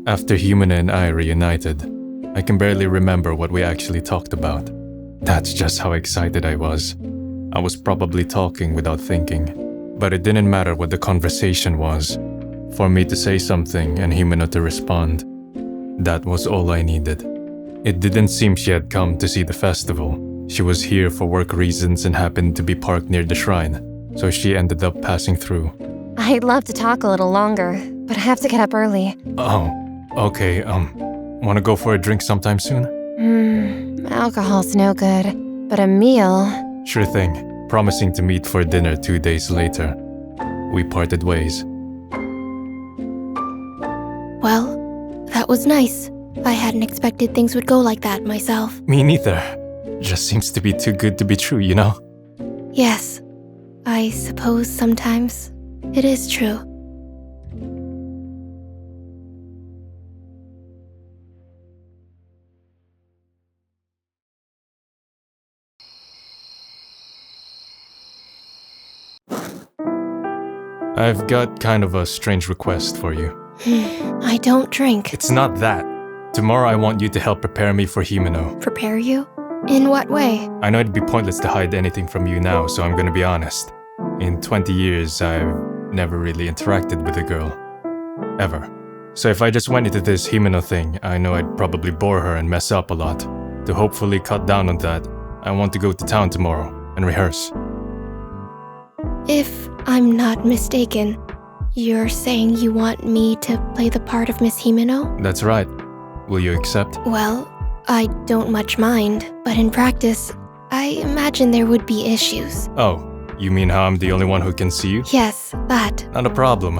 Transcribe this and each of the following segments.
After Himeno and I reunited, I can barely remember what we actually talked about. That's just how excited I was. I was probably talking without thinking, but it didn't matter what the conversation was. For me to say something and Himeno to respond, that was all I needed. It didn't seem she had come to see the festival. She was here for work reasons and happened to be parked near the shrine, so she ended up passing through. I'd love to talk a little longer, but I have to get up early. Oh, okay, wanna go for a drink sometime soon? Alcohol's no good, but a meal... Sure thing, promising to meet for dinner 2 days later. We parted ways. Well, that was nice. I hadn't expected things would go like that myself. Me neither. Just seems to be too good to be true, you know? Yes, I suppose sometimes it is true. I've got kind of a strange request for you. I don't drink. It's not that. Tomorrow I want you to help prepare me for Himeno. Prepare you? In what way? I know it'd be pointless to hide anything from you now, so I'm gonna be honest. In 20 years, I've never really interacted with a girl. Ever. So if I just went into this Himeno thing, I know I'd probably bore her and mess up a lot. To hopefully cut down on that, I want to go to town tomorrow and rehearse. If I'm not mistaken, you're saying you want me to play the part of Miss Himeno? That's right. Will you accept? Well, I don't much mind, but in practice, I imagine there would be issues. Oh, you mean how I'm the only one who can see you? Yes, that. Not a problem.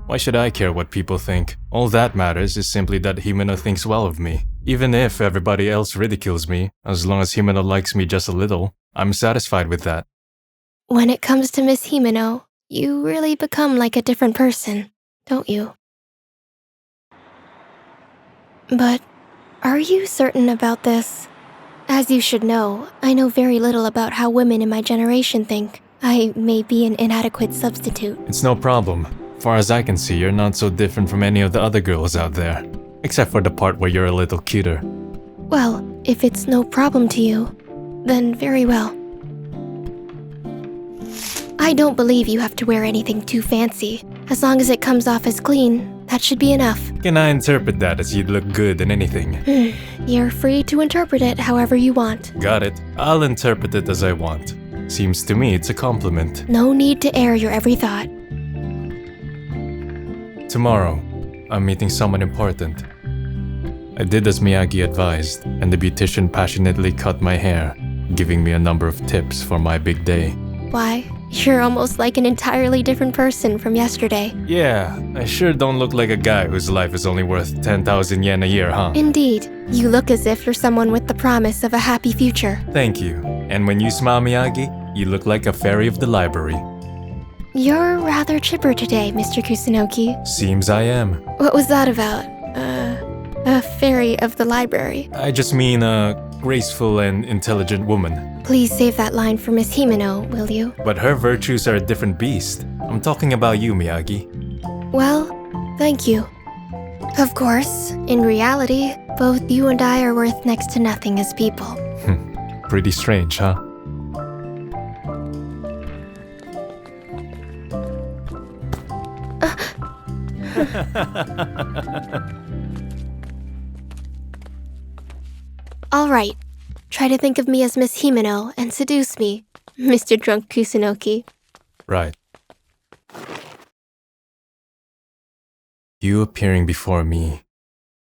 Why should I care what people think? All that matters is simply that Himeno thinks well of me. Even if everybody else ridicules me, as long as Himeno likes me just a little, I'm satisfied with that. When it comes to Miss Himeno, you really become like a different person, don't you? But are you certain about this? As you should know, I know very little about how women in my generation think. I may be an inadequate substitute. It's no problem. Far as I can see, you're not so different from any of the other girls out there. Except for the part where you're a little cuter. Well, if it's no problem to you, then very well. I don't believe you have to wear anything too fancy. As long as it comes off as clean, that should be enough. Can I interpret that as you'd look good in anything? You're free to interpret it however you want. Got it. I'll interpret it as I want. Seems to me it's a compliment. No need to air your every thought. Tomorrow, I'm meeting someone important. I did as Miyagi advised, and the beautician passionately cut my hair, giving me a number of tips for my big day. Why, you're almost like an entirely different person from yesterday. Yeah, I sure don't look like a guy whose life is only worth 10,000 yen a year, huh? Indeed, you look as if you're someone with the promise of a happy future. Thank you. And when you smile, Miyagi, you look like a fairy of the library. You're rather chipper today, Mr. Kusunoki. Seems I am. What was that about? A fairy of the library. I just mean a graceful and intelligent woman. Please save that line for Miss Himeno, will you? But her virtues are a different beast. I'm talking about you, Miyagi. Well, thank you. Of course, in reality, both you and I are worth next to nothing as people. Pretty strange, huh? All right. Try to think of me as Miss Himeno and seduce me, Mr. Drunk Kusunoki. Right. You appearing before me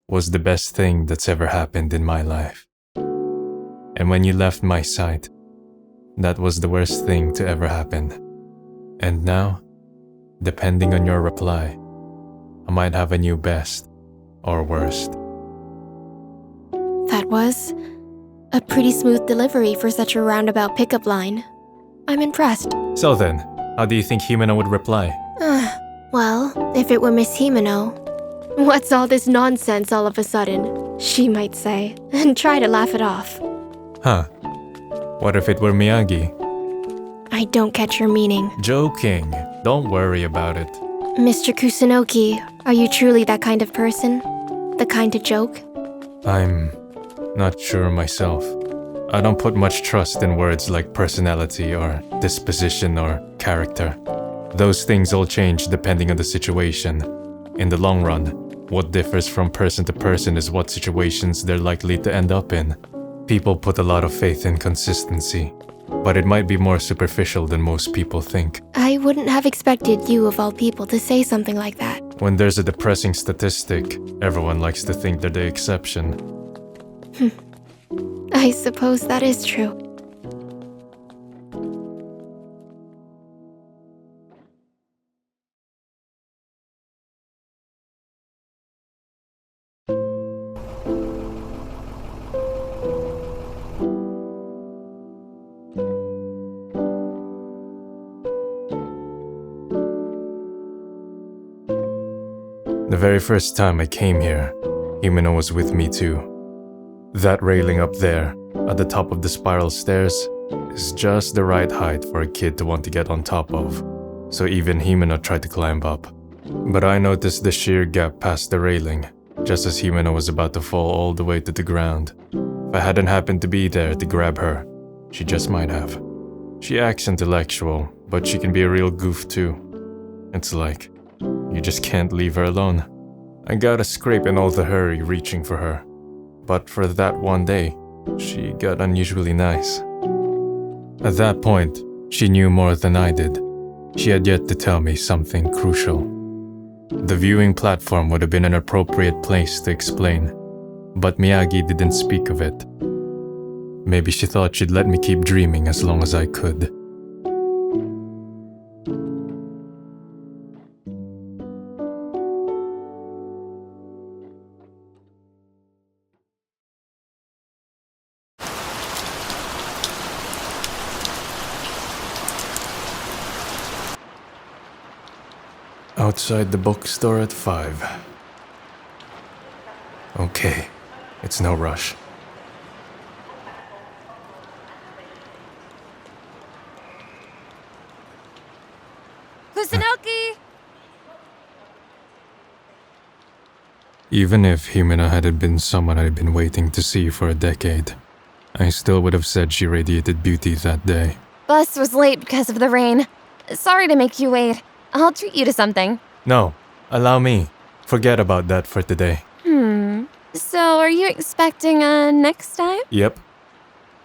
was the best thing that's ever happened in my life. And when you left my sight, that was the worst thing to ever happen. And now, depending on your reply, I might have a new best or worst. That was a pretty smooth delivery for such a roundabout pickup line. I'm impressed. So then, how do you think Himeno would reply? Well, if it were Miss Himeno, what's all this nonsense all of a sudden? She might say, and try to laugh it off. Huh. What if it were Miyagi? I don't catch your meaning. Joking. Don't worry about it. Mr. Kusunoki, are you truly that kind of person? the kind to joke? I'm not sure myself. I don't put much trust in words like personality or disposition or character. Those things all change depending on the situation. In the long run, what differs from person to person is what situations they're likely to end up in. People put a lot of faith in consistency, but it might be more superficial than most people think. I wouldn't have expected you, of all people, to say something like that. When there's a depressing statistic, everyone likes to think they're the exception. I suppose that is true. The very first time I came here, Himeno was with me too. That railing up there, at the top of the spiral stairs, is just the right height for a kid to want to get on top of, so even Himeno tried to climb up. But I noticed the sheer gap past the railing, just as Himeno was about to fall all the way to the ground. If I hadn't happened to be there to grab her, she just might have. She acts intellectual, but she can be a real goof too. It's like, you just can't leave her alone. I got a scrape in all the hurry reaching for her. But for that one day, she got unusually nice. At that point, she knew more than I did. She had yet to tell me something crucial. The viewing platform would have been an appropriate place to explain, but Miyagi didn't speak of it. Maybe she thought she'd let me keep dreaming as long as I could. Outside the bookstore at 5. Okay, it's no rush. Kusunoki! Even if Himeno hadn't been someone I'd been waiting to see for a decade, I still would have said she radiated beauty that day. Bus was late because of the rain. Sorry to make you wait. I'll treat you to something. No, allow me. Forget about that for today. So, are you expecting next time? Yep.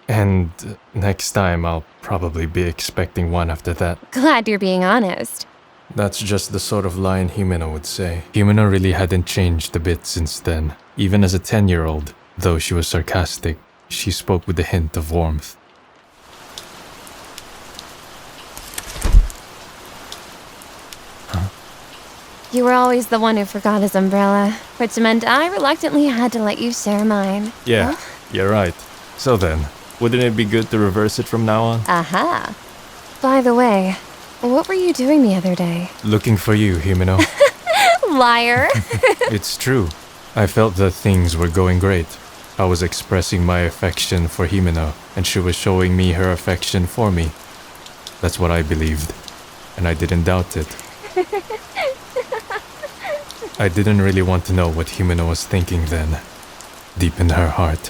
And next time I'll probably be expecting one after that. Glad you're being honest. That's just the sort of line Himeno would say. Himeno really hadn't changed a bit since then. Even as a 10-year-old, though she was sarcastic, she spoke with a hint of warmth. You were always the one who forgot his umbrella, which meant I reluctantly had to let you share mine. Yeah, you're right. So then, wouldn't it be good to reverse it from now on? Aha. By the way, what were you doing the other day? Looking for you, Himeno. Liar. It's true. I felt that things were going great. I was expressing my affection for Himeno, and she was showing me her affection for me. That's what I believed, and I didn't doubt it. I didn't really want to know what Himeno was thinking then, deep in her heart.